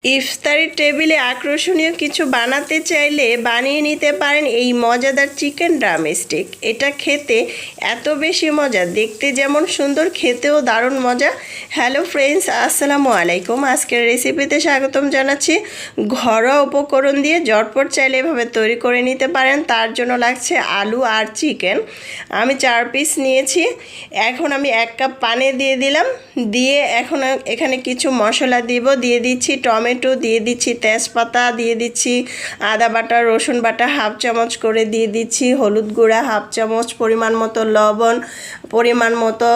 ইফতারের টেবিলে আকর্ষণীয় কিছু বানাতে চাইলে বানিয়ে নিতে পারেন এই মজাদার চিকেন ড্রামস্টিক। এটা খেতে এত বেশি মজা, দেখতে যেমন সুন্দর, খেতেও দারুণ মজা। হ্যালো ফ্রেন্ডস, আসসালামু আলাইকুম। আজকের রেসিপিতে স্বাগতম জানাচ্ছি। ঘরোয়া উপকরণ দিয়ে ঝটপট চাইলে এভাবে তৈরি করে নিতে পারেন। তার জন্য লাগছে আলু আর চিকেন। আমি 4 পিস নিয়েছি। এখন আমি 1 কাপ পানি দিয়ে দিলাম। দিয়ে এখন এখানে কিছু মশলা দিয়ে দিচ্ছি টমেটো, দিয়ে দিচ্ছি তেজপাতা, দিয়ে দিচ্ছি আদা বাটা, রসুন বাটা হাফ চামচ করে দিয়ে দিচ্ছি, হলুদ গুঁড়া হাফ চামচ, পরিমাণ মতো লবণ, পরিমাণ মতো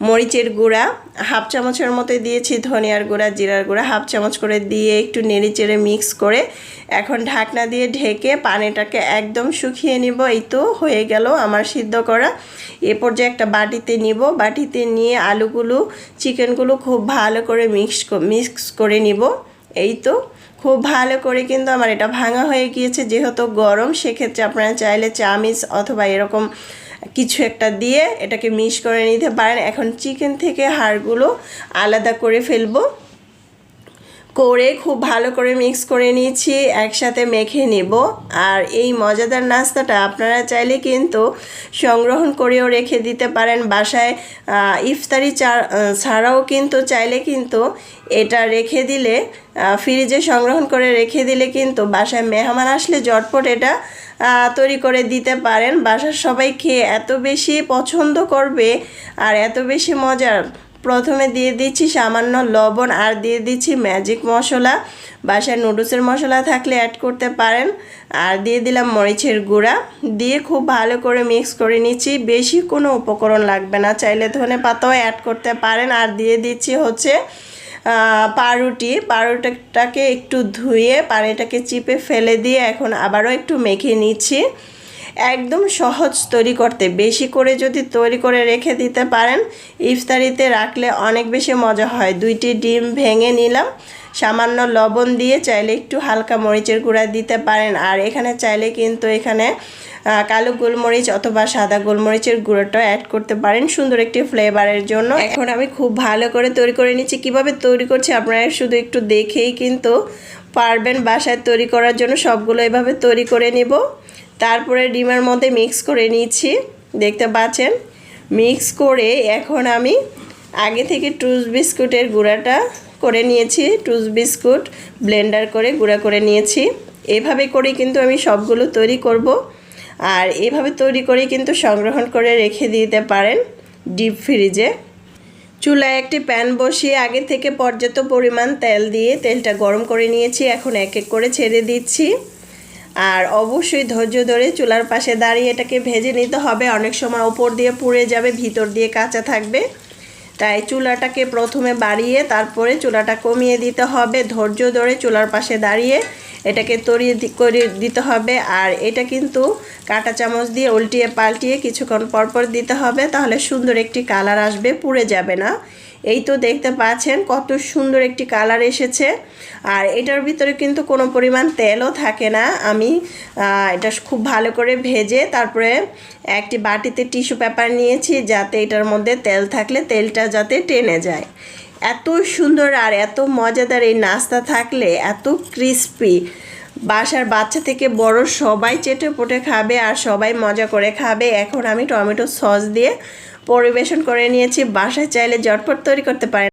মরিচের গুঁড়া হাফ চামচের মতো দিয়েছি, ধনিয়ার গুঁড়া, জিরার গুঁড়া হাফ চামচ করে দিয়ে একটু নেড়েচেড়ে মিক্স করে এখন ঢাকনা দিয়ে ঢেকে পানিটাকে একদম শুকিয়ে নিব। এই তো হয়ে গেল আমার সিদ্ধ করা। এ পর্যায়ে একটা বাটিতে নিব। বাটিতে নিয়ে আলুগুলো, চিকেনগুলো খুব ভালো করে মিক্স করে নিব। এই তো খুব ভালো করে কিন্তু আমার এটা ভাঙা হয়ে গিয়েছে। যেহেতু গরম, সেক্ষেত্রে আপনারা চাইলে চামিচ অথবা এরকম কিছু একটা দিয়ে এটাকে মিক্স করে নিতে পারেন। এখন চিকেন থেকে হাড়গুলো আলাদা করে ফেলবো। করে খুব ভালো করে মিক্স করে নিয়েছি, একসাথে মেখে নেব। আর এই মজাদার নাস্তাটা আপনারা চাইলে কিন্তু সংগ্রহণ করেও রেখে দিতে পারেন বাসায়। ইফতারি ছাড়াও কিন্তু চাইলে কিন্তু এটা রেখে দিলে, ফ্রিজে সংগ্রহণ করে রেখে দিলে কিন্তু বাসায় মেহমান আসলে ঝটপট এটা তৈরি করে দিতে পারেন। বাসার সবাই খেয়ে এত বেশি পছন্দ করবে আর এত বেশি মজার। প্রথমে দিয়ে দিচ্ছি সামান্য লবণ আর দিয়ে দিচ্ছি ম্যাজিক মশলা। বাসায় নুডলসের মশলা থাকলে অ্যাড করতে পারেন। আর দিয়ে দিলাম মরিচের গুঁড়া। দিয়ে খুব ভালো করে মিক্স করে নিচ্ছি। বেশি কোনো উপকরণ লাগবে না, চাইলে ধনেপাতাও অ্যাড করতে পারেন। আর দিয়ে দিচ্ছি পাউরুটিটাকে একটু ধুয়ে পানিটাকে চিপে ফেলে দিয়ে এখন আবারও একটু মেখে নিচ্ছি। একদম সহজ তৈরি করতে, বেশি করে যদি তৈরি করে রেখে দিতে পারেন ইফতারিতে রাখলে অনেক বেশি মজা হয়। 2টি ডিম ভেঙে নিলাম, সামান্য লবণ দিয়ে, চাইলে একটু হালকা মরিচের গুঁড়া দিতে পারেন। আর এখানে চাইলে কিন্তু কালো গোলমরিচ অথবা সাদা গোলমরিচের গুঁড়োটা অ্যাড করতে পারেন সুন্দর একটি ফ্লেভারের জন্য। এখন আমি খুব ভালো করে তৈরি করে নিচ্ছি। কিভাবে তৈরি করছি আপনারা শুধু একটু দেখেই কিন্তু পারবেন বাসায় তৈরি করার জন্য। সবগুলো এভাবে তৈরি করে নিব। তারপরে ডিমের মধ্যে মিক্স করে নিচ্ছি, দেখতে পাচ্ছেন। মিক্স করে এখন আমি আগে থেকে টুস বিস্কুটের গুঁড়াটা করে নিয়েছি। টুস বিস্কুট ব্লেন্ডার করে গুঁড়া করে নিয়েছি। এভাবে করেই কিন্তু আমি সবগুলো তৈরি করব। আর এভাবে তৈরি করে কিন্তু সংগ্রহণ করে রেখে দিতে পারেন ডিপ ফ্রিজে। চুলায় একটি প্যান বসিয়ে আগে থেকে পর্যাপ্ত পরিমাণ তেল দিয়ে তেলটা গরম করে নিয়েছি। এখন এক এক করে ছেড়ে দিচ্ছি। আর অবশ্যই ধৈর্য ধরে চুলার পাশে দাঁড়িয়ে এটাকে ভেজে নিতে হবে। অনেক সময় ওপর দিয়ে পুড়ে যাবে, ভিতর দিয়ে কাঁচা থাকবে। তাই চুলাটাকে প্রথমে বাড়িয়ে তারপরে চুলাটা কমিয়ে দিতে হবে। ধৈর্য ধরে চুলার পাশে দাঁড়িয়ে এটাকে তৈরি করে দিতে হবে। আর এটা কিন্তু কাঁটা চামচ দিয়ে উল্টিয়ে পাল্টিয়ে কিছুক্ষণ পরপর দিতে হবে, তাহলে সুন্দর একটি কালার আসবে, পুড়ে যাবে না। এই তো দেখতে পাচ্ছেন কত সুন্দর একটি কালার এসেছে। আর এটার ভিতরে কিন্তু কোনো পরিমাণ তেলও থাকে না। আমি এটা খুব ভালো করে ভেজে তারপরে একটি বাটিতে টিস্যু পেপার নিয়েছি, যাতে এটার মধ্যে তেল থাকলে তেলটা যাতে টেনে যায়। এত সুন্দর আর এত মজাদার এই নাস্তা থাকলে এত ক্রিস্পি, বাসার বাচ্চা থেকে বড় সবাই চেটে পুটে খাবে আর সবাই মজা করে খাবে। এখন আমি টমেটো সস দিয়ে পরিবেশন করে নিয়েছি। বাসায় চাইলে ঝটপট তৈরি করতে পারেন।